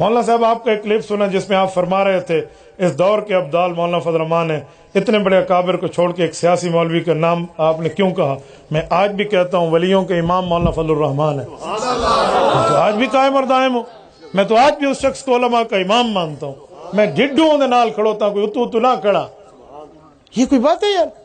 مولانا صاحب آپ کا ایک کلپ سنا جس میں آپ فرما رہے تھے اس دور کے ابدال مولانا فضل الرحمان ہیں، اتنے بڑے اکابر کو چھوڑ کے ایک سیاسی مولوی کا نام آپ نے کیوں کہا؟ میں آج بھی کہتا ہوں ولیوں کے امام مولانا فضل الرحمان ہے، میں تو آج بھی قائم اور دائم ہوں، میں تو آج بھی اس شخص کو علماء کا امام مانتا ہوں، میں ڈڈوں دے نال کھڑوتا ہوں، کوئی اتو اتو نہ کھڑا۔ یہ کوئی بات ہے یار؟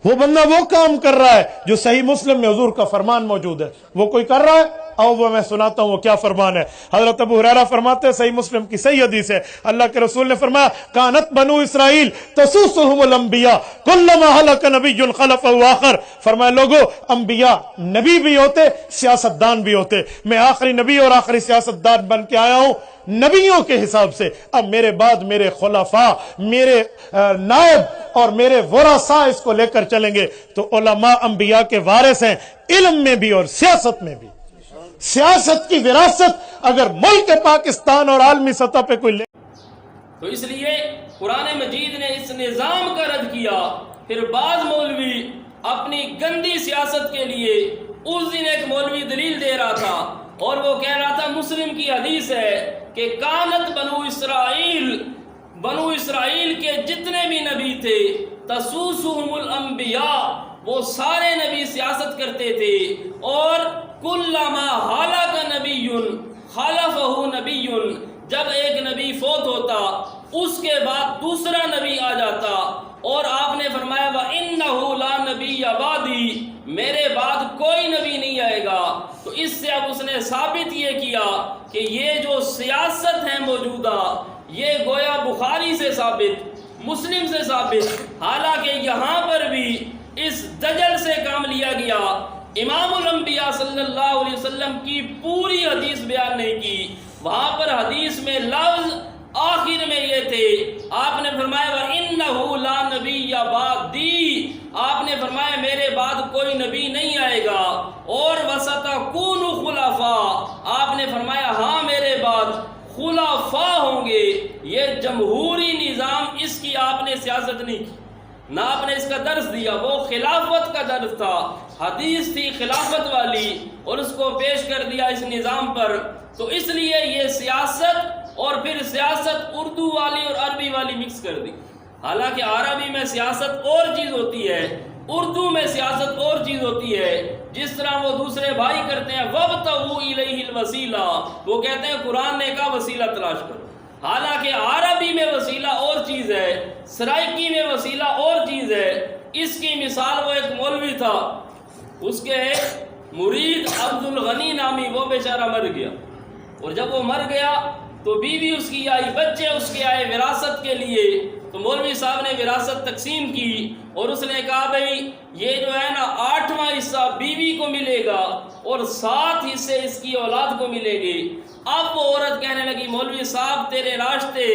وہ بندہ وہ کام کر رہا ہے جو صحیح مسلم میں حضور کا فرمان موجود ہے، وہ کوئی کر رہا ہے، آؤ وہ میں سناتا ہوں وہ کیا فرمان ہے۔ حضرت ابو ہریرہ فرماتے ہیں، صحیح مسلم کی صحیح حدیث ہے، اللہ کے رسول نے فرمایا کانت بنو اسرائیل تسوسهم الانبیاء کلما ہلک نبی خلفہ آخر، فرمایا لوگو انبیاء نبی بھی ہوتے سیاستدان بھی ہوتے، میں آخری نبی اور آخری سیاستدان بن کے آیا ہوں نبیوں کے حساب سے، اب میرے بعد میرے خلفاء، میرے نائب اور میرے ورثاء اس کو لے کر چلیں گے۔ تو علماء انبیاء کے وارث ہیں، علم میں بھی اور سیاست میں بھی۔ سیاست کی وراثت اگر ملک پاکستان اور عالمی سطح پہ کوئی لے تو اس لیے قرآن مجید نے اس نظام کا رد کیا۔ پھر بعض مولوی اپنی گندی سیاست کے لیے، اس دن ایک مولوی دلیل دے رہا تھا اور وہ کہہ رہا تھا مسلم کی حدیث ہے کہ کانت بنو اسرائیل کے جتنے بھی نبی تھے تسوسهم الانبیاء، وہ سارے نبی سیاست کرتے تھے، اور کلما ہلک نبی خلفہ نبی، جب ایک نبی فوت ہوتا اس کے بعد دوسرا نبی آ جاتا، اور آپ نے فرمایا وَإِنَّهُ لَا نَبِيَّ بَعْدِي، میرے بعد کوئی نبی نہیں آئے گا۔ تو اس سے اب اس نے ثابت یہ کیا کہ یہ جو سیاست ہے موجودہ، یہ گویا بخاری سے ثابت، مسلم سے ثابت، حالانکہ یہاں پر بھی اس دجل سے کام لیا گیا۔ امام الانبیاء صلی اللہ علیہ وسلم کی پوری حدیث بیان نہیں کی، وہاں پر حدیث میں لفظ آخر میں یہ تھے، آپ نے فرمایا وَإِنَّهُ لَا نَبِيَّ بَعْدِي، آپ نے فرمایا میرے بعد کوئی نبی نہیں آئے گا، اور وَسَتَكُونُ خُلَفَاء، آپ نے فرمایا ہاں میرے بعد خلفاء ہوں گے۔ یہ جمہوری نظام، اس کی آپ نے سیاست نہیں کی، نہ آپ نے اس کا درس دیا، وہ خلافت کا درس تھا، حدیث تھی خلافت والی، اور اس کو پیش کر دیا اس نظام پر۔ تو اس لیے یہ سیاست، اور پھر سیاست اردو والی اور عربی والی مکس کر دی، حالانکہ عربی میں سیاست اور چیز ہوتی ہے، اردو میں سیاست اور چیز ہوتی ہے۔ جس طرح وہ دوسرے بھائی کرتے ہیں وَابْتَغُوا إِلَيْهِ الْوَسِيلَةَ، وہ کہتے ہیں قرآن نے کہا وسیلہ تلاش کرو، حالانکہ عربی میں وسیلہ اور چیز ہے، سرائکی میں وسیلہ اور چیز ہے۔ اس کی مثال وہ ایک مولوی تھا، اس کے ایک مرید عبد الغنی نامی، وہ بیچارہ مر گیا، اور جب وہ مر گیا تو بیوی اس کی آئی، بچے اس کے آئے وراثت کے لیے، تو مولوی صاحب نے وراثت تقسیم کی، اور اس نے کہا بھئی یہ جو ہے نا 8واں حصہ بیوی کو ملے گا اور 7 حصے اس کی اولاد کو ملے گی۔ اب وہ عورت کہنے لگی مولوی صاحب تیرے ناشتے،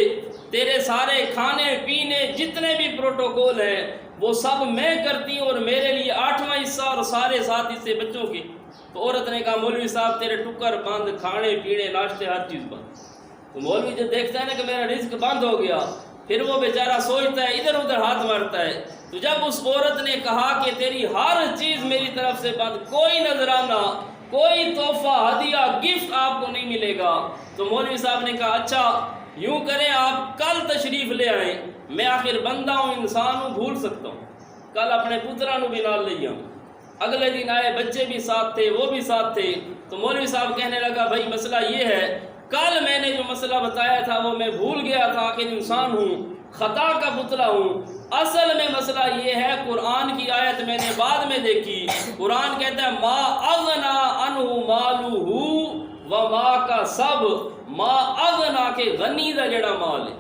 تیرے سارے کھانے پینے جتنے بھی پروٹوکول ہیں وہ سب میں کرتی ہوں، اور میرے لیے 8واں حصہ اور سارے 7 حصے بچوں کے۔ تو عورت نے کہا مولوی صاحب تیرے ٹکر بند، کھانے پینے ناشتے ہر چیز بند۔ تو مولوی جب دیکھتا ہے نا کہ میرا رزق بند ہو گیا، پھر وہ بیچارہ سوچتا ہے، ادھر ادھر ہاتھ مارتا ہے۔ تو جب اس عورت نے کہا کہ تیری ہر چیز میری طرف سے بند، کوئی نذرانہ، کوئی تحفہ، ہدیہ، گفٹ آپ کو نہیں ملے گا، تو مولوی صاحب نے کہا اچھا یوں کریں آپ کل تشریف لے آئیں، میں آخر بندہ ہوں، انسان ہوں، بھول سکتا ہوں، کل اپنے پترا نو بھی نال لے آؤں۔ اگلے دن آئے، بچے بھی ساتھ تھے، وہ بھی ساتھ تھے۔ تو مولوی صاحب کہنے لگا بھائی مسئلہ یہ ہے، کل میں نے جو مسئلہ بتایا تھا وہ میں بھول گیا تھا، آخر انسان ہوں، خطا کا پتلا ہوں۔ اصل میں مسئلہ یہ ہے، قرآن کی آیت میں نے بعد میں دیکھی، قرآن کہتا ہے ما اغنا عنہ مالہ وما کسب، ما اغنا کے غنی دا جڑا مال ہے،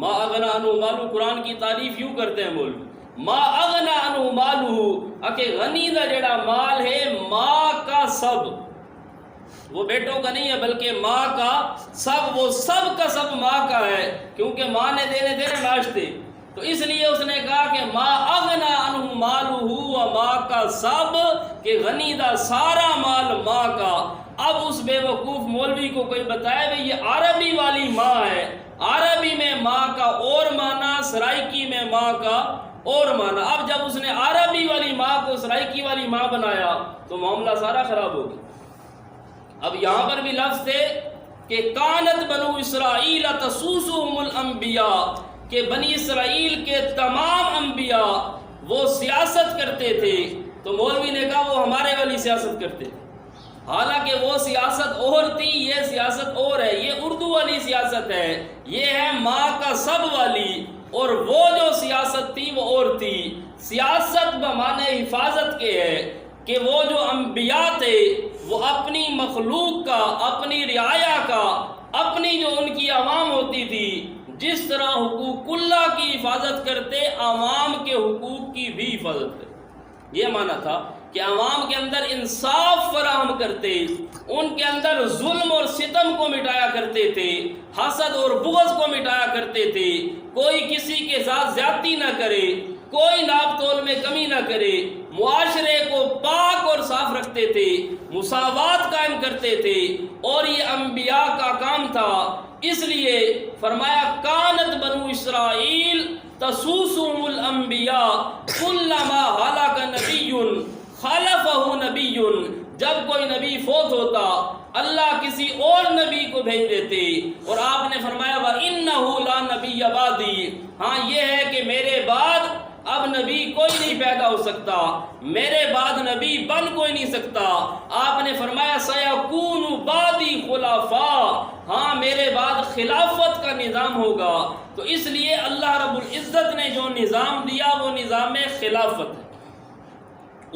ما اغنا عنہ مالہ، قرآن کی تعریف یوں کرتے ہیں مولوی، ما اغنا عنہ مالہ، کہ غنی دا جڑا مال ہے، ما کا سب، وہ بیٹوں کا نہیں ہے بلکہ ماں کا سب، وہ سب کا سب ماں کا ہے، کیونکہ ماں نے دینے دینے ناشتے۔ تو اس لیے اس نے کہا کہ ما اغنا عنہ مالہ و ماں کا سب، کہ غنی دا سارا مال ماں کا۔ اب اس بے وقوف مولوی کو کوئی بتائے بھئی یہ عربی والی ماں ہے، عربی میں ماں کا اور معنی، سرائکی میں ماں کا اور معنی۔ اب جب اس نے عربی والی ماں کو سرائکی والی ماں بنایا تو معاملہ سارا خراب ہو گیا۔ اب یہاں پر بھی لفظ تھے کہ کانت بنو اسرائیل تسوسهم الانبیاء، کہ بنی اسرائیل کے تمام انبیاء وہ سیاست کرتے تھے. تو مولوی نے کہا وہ ہمارے والی سیاست کرتے تھے، حالانکہ وہ سیاست اور تھی، یہ سیاست اور ہے. یہ اردو والی سیاست ہے، یہ ہے ماں کا سب والی، اور وہ جو سیاست تھی وہ اور تھی. سیاست بمعنی حفاظت کے ہے کہ وہ جو انبیاء تھے وہ اپنی مخلوق کا، اپنی رعایا کا، اپنی جو ان کی عوام ہوتی تھی، جس طرح حقوق اللہ کی حفاظت کرتے، عوام کے حقوق کی بھی حفاظت کرتے. یہ معنی تھا کہ عوام کے اندر انصاف فراہم کرتے، ان کے اندر ظلم اور ستم کو مٹایا کرتے تھے، حسد اور بغض کو مٹایا کرتے تھے، کوئی کسی کے ساتھ زیادتی نہ کرے، کوئی ناپ تول میں کمی نہ کرے، معاشرے کو پاک اور صاف رکھتے تھے، مساوات قائم کرتے تھے. اور یہ انبیاء کا کام تھا. اس لیے فرمایا کانت بنو اسرائیل تسوسهم الانبیاء کلما ہلاک نبی خلفہ نبی. جب کوئی نبی فوت ہوتا اللہ کسی اور نبی کو بھیج دیتے، اور آپ نے فرمایا وَإِنَّهُ لَا نَبِيَّ بَعْدِي، ہاں یہ ہے کہ میرے بعد اب نبی کوئی نہیں پیدا ہو سکتا، میرے بعد نبی بن کوئی نہیں سکتا. آپ نے فرمایا سَيَكُونُ بَعْدِي خُلَفَاء، ہاں میرے بعد خلافت کا نظام ہوگا. تو اس لیے اللہ رب العزت نے جو نظام دیا وہ نظام خلافت ہے.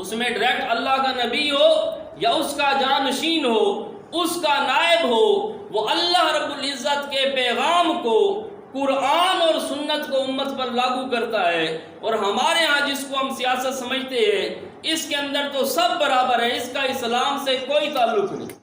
اس میں ڈائریکٹ اللہ کا نبی ہو یا اس کا جانشین ہو، اس کا نائب ہو، وہ اللہ رب العزت کے پیغام کو، قرآن اور سنت کو امت پر لاگو کرتا ہے. اور ہمارے ہاں جس کو ہم سیاست سمجھتے ہیں، اس کے اندر تو سب برابر ہے، اس کا اسلام سے کوئی تعلق نہیں.